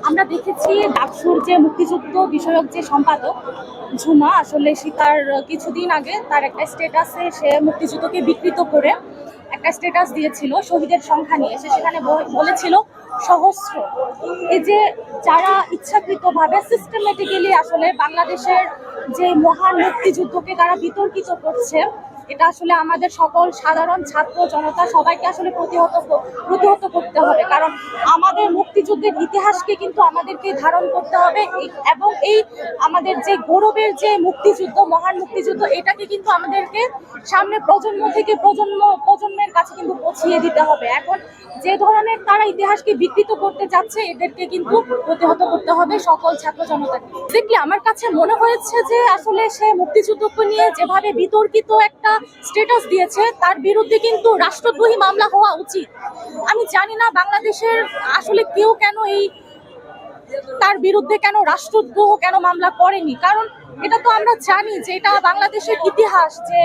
আমরা দেখেছি ডাকসুর যে মুক্তিযুদ্ধ বিষয়ক যে সম্পাদক ঝুমা, আসলে সে তার কিছুদিন আগে তার একটা স্ট্যাটাসে সে মুক্তিযুদ্ধকে বিকৃত করে একটা স্ট্যাটাস দিয়েছিল শহীদের সংখ্যা নিয়ে। সে সেখানে বলেছিল সহস্র। এই যে যারা ইচ্ছাকৃতভাবে সিস্টেমেটিক্যালি আসলে বাংলাদেশের যে মহান মুক্তিযুদ্ধকে তারা বিতর্কিত করছে, এটা আসলে আমাদের সকল সাধারণ ছাত্র জনতা সবাইকে আসলে প্রতিহত করতে হবে। কারণ আমাদের মুক্তিযুদ্ধের ইতিহাসকে কিন্তু আমাদেরকে ধারণ করতে হবে এবং এই আমাদের যে গৌরবের যে মুক্তিযুদ্ধ, মহান মুক্তিযুদ্ধ, এটাকে কিন্তু আমাদেরকে সামনে প্রজন্ম থেকে প্রজন্মের কাছে কিন্তু পৌঁছিয়ে দিতে হবে। এখন যে ধরনের তারা ইতিহাসকে বিকৃত করতে যাচ্ছে, এদেরকে কিন্তু প্রতিহত করতে হবে সকল ছাত্র জনতাকে। দেখলে আমার কাছে মনে হয়েছে যে আসলে সে মুক্তিযুদ্ধকে নিয়ে যেভাবে বিতর্কিত একটা স্ট্যাটাস দিয়েছে, তার বিরুদ্ধে কিন্তু রাষ্ট্রদ্রোহী মামলা হওয়া উচিত। আমি জানি না বাংলাদেশের আসলে কেউ কেন তার বিরুদ্ধে কেন রাষ্ট্রদ্রোহ কেন মামলা করেনি। কারণ এটা তো আমরা জানি যে এটা বাংলাদেশের ইতিহাস, যে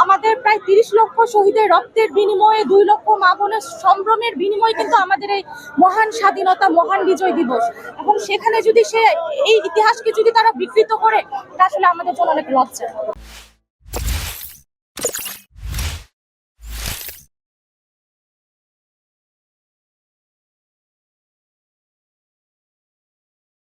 আমাদের প্রায় 30 লক্ষ শহীদের রক্তের বিনিময়ে 2 লক্ষ মা বোনের সম্ভ্রমের বিনিময়ে কিন্তু আমাদের এই মহান স্বাধীনতা, মহান বিজয় দিবস। এবং সেখানে যদি সে এই ইতিহাসকে যদি তারা বিকৃত করে, এটা আসলে আমাদের জন্য অনেক লজ্জা।